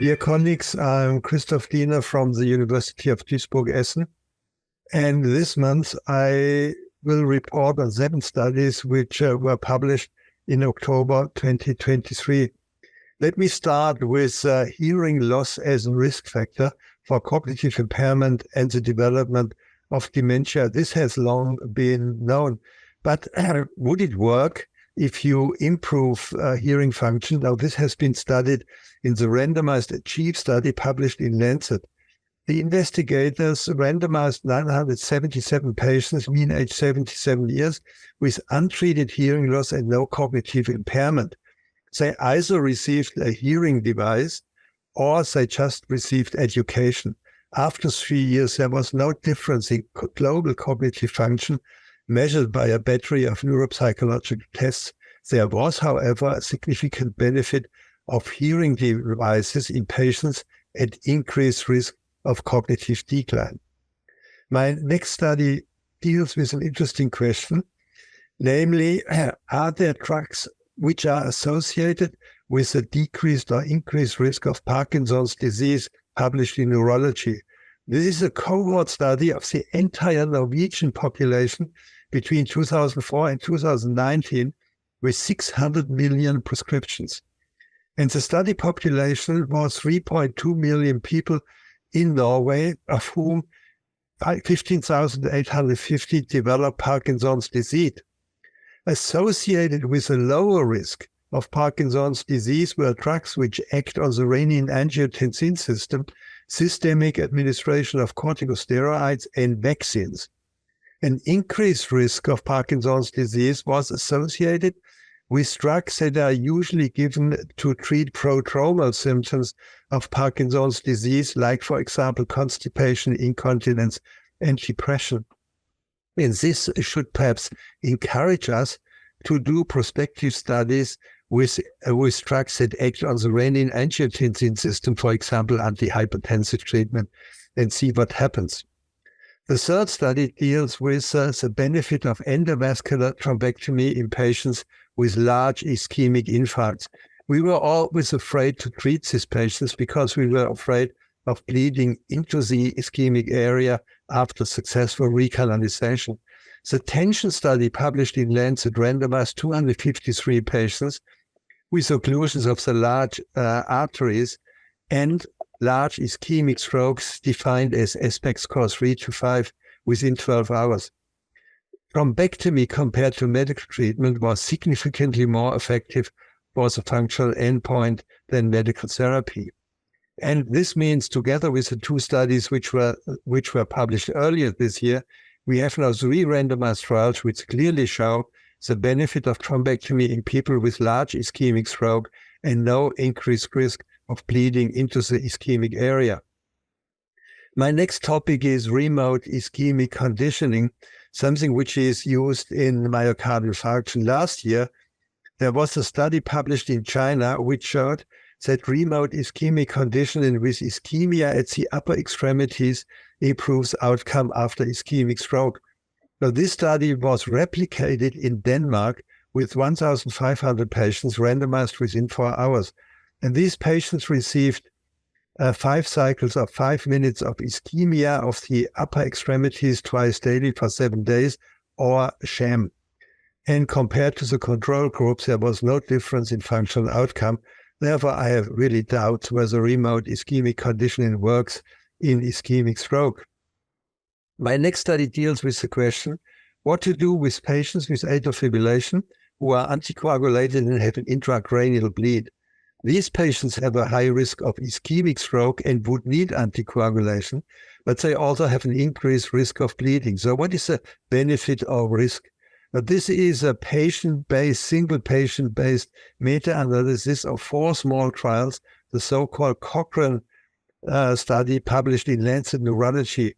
Dear colleagues, I'm Christoph Diener from the University of Duisburg-Essen, and this month I will report on 7 studies which were published in October 2023. Let me start with hearing loss as a risk factor for cognitive impairment and the development of dementia. This has long been known, but would it work if you improve hearing function? Now, this has been studied in the randomized ACHIEVE study published in Lancet. The investigators randomized 977 patients, mean age 77 years, with untreated hearing loss and no cognitive impairment. They either received a hearing device or they just received education. After 3 years, there was no difference in global cognitive function measured by a battery of neuropsychological tests. There was, however, a significant benefit of hearing devices in patients at increased risk of cognitive decline. My next study deals with an interesting question, namely, are there drugs which are associated with a decreased or increased risk of Parkinson's disease, published in Neurology? This is a cohort study of the entire Norwegian population between 2004 and 2019 with 600 million prescriptions. And the study population was 3.2 million people in Norway, of whom 15,850 developed Parkinson's disease. Associated with a lower risk of Parkinson's disease were drugs which act on the renin-angiotensin system, systemic administration of corticosteroids, and vaccines. An increased risk of Parkinson's disease was associated with drugs that are usually given to treat prodromal symptoms of Parkinson's disease, like, for example, constipation, incontinence, and depression. And this should perhaps encourage us to do prospective studies with drugs that act on the renin-angiotensin system, for example, antihypertensive treatment, and see what happens. The third study deals with the benefit of endovascular thrombectomy in patients with large ischemic infarcts. We were always afraid to treat these patients because we were afraid of bleeding into the ischemic area after successful recanalization. The TENSION study published in Lancet randomized 253 patients with occlusions of the large arteries and large ischemic strokes defined as aspect score 3 to 5 within 12 hours. Thrombectomy compared to medical treatment was significantly more effective for the functional endpoint than medical therapy. And this means, together with the 2 studies which were published earlier this year, we have now 3 randomized trials which clearly show the benefit of thrombectomy in people with large ischemic stroke and no increased risk of bleeding into the ischemic area. My next topic is remote ischemic conditioning, something which is used in myocardial infarction. Last year, there was a study published in China which showed that remote ischemic conditioning with ischemia at the upper extremities improves outcome after ischemic stroke. Now, this study was replicated in Denmark with 1,500 patients randomized within 4 hours. And these patients received 5 cycles of 5 minutes of ischemia of the upper extremities twice daily for 7 days, or sham. And compared to the control groups, there was no difference in functional outcome. Therefore, I have really doubts whether remote ischemic conditioning works in ischemic stroke. My next study deals with the question, what to do with patients with atrial fibrillation who are anticoagulated and have an intracranial bleed. These patients have a high risk of ischemic stroke and would need anticoagulation, but they also have an increased risk of bleeding. So what is the benefit or risk? Now, this is a patient-based, single patient-based meta-analysis of 4 small trials, the so-called Cochrane study published in Lancet Neurology.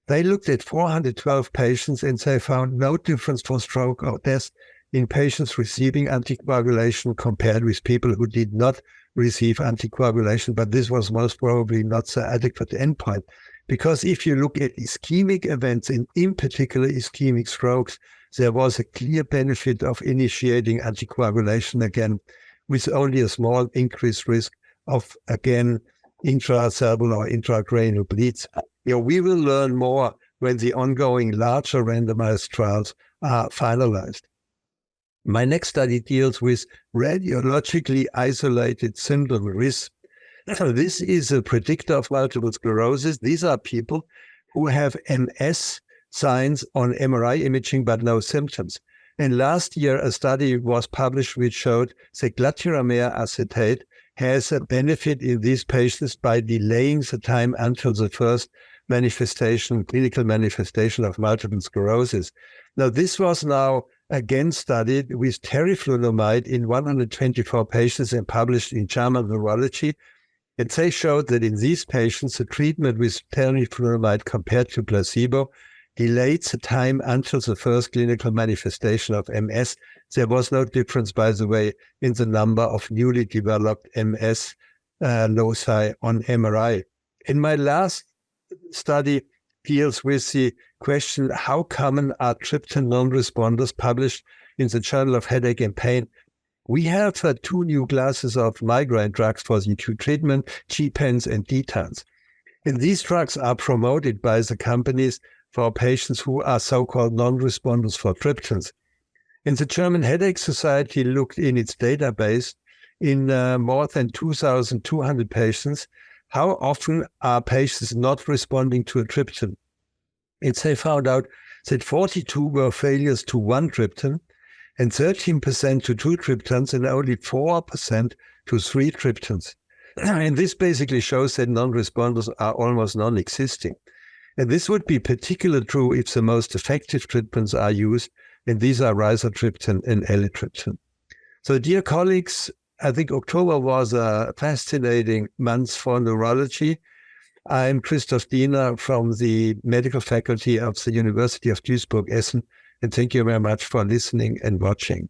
They looked at 412 patients and they found no difference for stroke or death in patients receiving anticoagulation compared with people who did not receive anticoagulation, but this was most probably not the adequate endpoint. Because if you look at ischemic events, and in particular ischemic strokes, there was a clear benefit of initiating anticoagulation again, with only a small increased risk of, again, intracerebral or intracranial bleeds. We will learn more when the ongoing larger randomized trials are finalized. My next study deals with radiologically isolated syndrome risk. This is a predictor of multiple sclerosis. These are people who have MS signs on MRI imaging but no symptoms. And last year, a study was published which showed that glatiramer acetate has a benefit in these patients by delaying the time until the first clinical manifestation of multiple sclerosis. Now, this was now again studied with teriflunomide in 124 patients and published in JAMA Neurology. And they showed that in these patients, the treatment with teriflunomide compared to placebo delayed the time until the first clinical manifestation of MS. There was no difference, by the way, in the number of newly developed MS loci on MRI. In my last study deals with the question, how common are triptan non-responders, published in the Journal of Headache and Pain. We have two new classes of migraine drugs for the acute treatment, G-pens and D-tans. And these drugs are promoted by the companies for patients who are so-called non-responders for triptans. And the German Headache Society looked in its database in more than 2,200 patients. How often are patients not responding to a triptan? And they found out that 42 were failures to one triptan, and 13% to two triptans, and only 4% to three triptans. And this basically shows that non-responders are almost non-existing. And this would be particularly true if the most effective treatments are used, and these are rizatriptan and elatriptan. So, dear colleagues, I think October was a fascinating month for neurology. I'm Christoph Diener from the medical faculty of the University of Duisburg-Essen, and thank you very much for listening and watching.